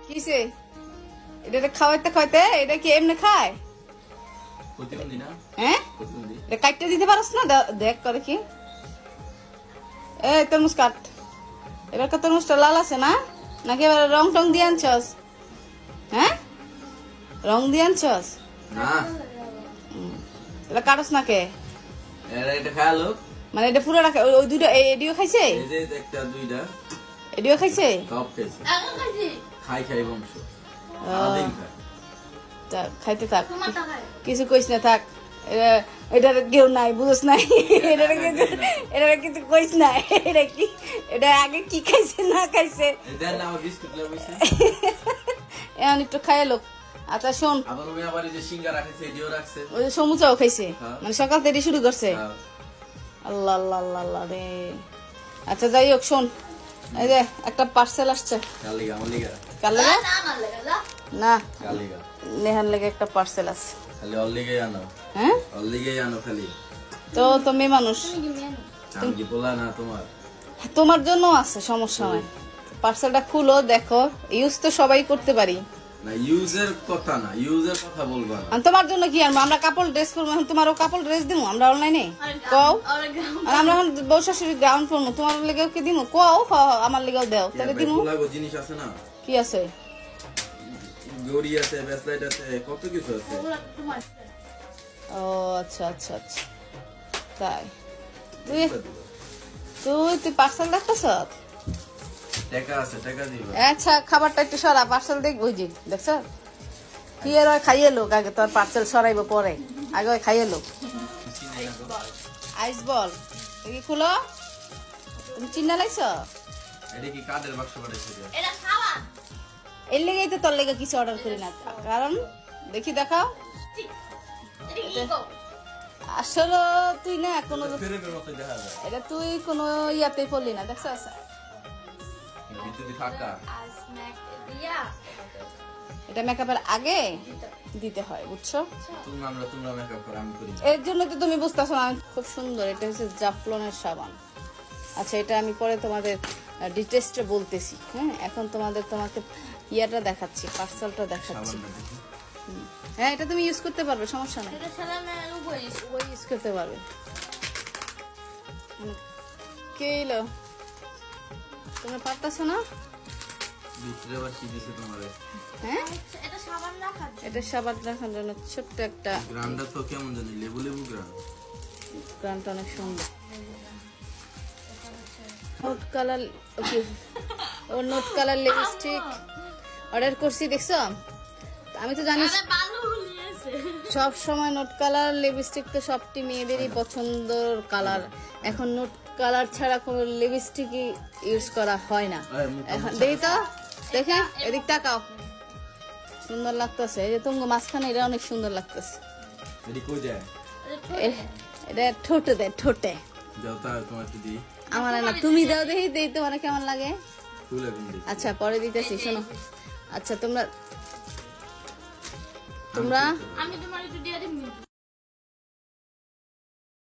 কিসে এটা খাওয়াইতে খাওয়াইতে এটা কি এমনি খায় প্রতিবন্ধী না হ্যাঁ এটা কাটতে দিতে পারছ না দেখ করে কি তরমুজ কাট এবার তরমুজটা লাল আছে না নাকি এবার রং টং দিয়ে আনছস হ্যাঁ রং দিয়ে আনছস না এটা কাটস না কে এটা খালো মানে এটা পুরো রাখে ওই দুইটা এডিও খাইছে এই যে একটা দুইটা এডিও খাইছে সব খাইছে খাই বংশ আদিন খায় তা খাইতে থাক কিছু কইস না থাক এটা কেউ নাই বুঝছ নাই এটা কিছু কইস না এটা কি এটা আগে কি খাইছে না খাইছে দেন না আমার বিস্কুট লাগাইছে এখন একটু খাইয়ে লোক আচ্ছা শোন আবার ওই আবার এই যে সিঙ্গারা রাখছে এডিও রাখছে ওই সমুচাও খাইছে মানে সকাল থেকে শুরু করছে আল্লাহ আল্লাহ আল্লাহ আল্লাহ রে আচ্ছা যাই হোক শোন এই যে একটা পার্সেল আসছে কালিগা আমার লিগা কার লাগা না কালিগা নেহার লাগে একটা পার্সেল আছে খালি অল লিগাই আনো হ্যাঁ অল লিগাই আনো খালি তো মেয়ে মানুষ আমি কি বলা না তোমার জন্য আছে সমস্যা নাই পার্সেলটা খুলো দেখো ইউজ তো সবাই করতে পারি না ইউজের কথা না ইউজের কথা বলবা না আর তোমার জন্য কি আমরা কাপড় ড্রেস করবো এখন তোমারও কাপড় ড্রেস দিমু আমরা অনলাইনে কও আর আমরা এখন বউ শাশুড়ি গ্রাউন্ড করবো তোমার লেগেও কি দিমু কও আমার লেগেও দাও তাহলে দিমু জিনিস আছে না কি আছে গড়ি আছে ব্রেসলেট আছে কত কিছু আছে ও আচ্ছা আচ্ছা আচ্ছা তাই তুই পার্সেল দেখতেছ টাকা আছে টাকা দিব আচ্ছা খাবারটা একটু সরা পার্সেল দেখবো যে দেখছ কি আর খাইয়ে লোক আগে তোর পার্সেল সরাইবো পরে আগে খাইয়ে লোক আইস বল কি খুলো তুমি চিন্না লাইছ এটা কি কাদের বাক্স পাঠাইছে এটা খাওয়া এর লেগেই তো তোর লেগে কিছু অর্ডার করি না কারণ দেখি দেখাও এটা কি গো আসলে তুই না কোনো ফেরের মতো দেখা যায় এটা তুই কোনো ইয়াতে পড়লি না দেখছ ভিতরে থাকা স্ন্যাক দিয়া এটা মেকআপের আগে দিতে হয় বুঝছো তোমরা মেকআপ করো আমি করি এর জন্য তো তুমি বুঝতেছো না খুব সুন্দর এটা হচ্ছে জাফলনের সাবান আচ্ছা এটা আমি পরে তোমাদের ডিটেইলসটা বলতেছি হ্যাঁ এখন তোমাকে ইয়াটা দেখাচ্ছি পার্সেলটা দেখাচ্ছি হ্যাঁ এটা তুমি ইউজ করতে পারবে সমস্যা নাই এটা ছাড়া না ওই ইউজ করতে পারবে কে এলো তোমরা পারতাছো না ভিতরে আবার কি দিছে তোমারে হ্যাঁ এটা সাবান রাখা এটা সাবান রাখার জন্য ছোট্ট একটা গ্রামটা তো কেমন জানি লেবু লেবু গ্রাম গ্রামটা অনেক সুন্দর নোট কালার ওকে ও নোট কালার লিপস্টিক অর্ডার করছি দেখছো আমি তো জানি আরে বালু নিয়েছে সব সময় নোট কালার লিপস্টিক তো সবটি মেয়েদেরই পছন্দের কালার এখন নোট কালার ছাড়া কোনো লিপস্টিকই ইউজ করা হয় না এখন দেখি তো দেখে এদিক তাকাও সুন্দর লাগতেছে এই যে তোমার মাঝখানে এটা অনেক সুন্দর লাগতেছে এডি কই যায় এটা ঠোঁটে দেয় ঠোঁটে যাও তা তোমার একটু দি আমার না তুমি দাও দেখি দেই তোমার কেমন লাগে ফুলে গুন দি আচ্ছা পরে দিতেছি শোনো আচ্ছা তোমরা আমি তোমার একটু দিয়ে দিই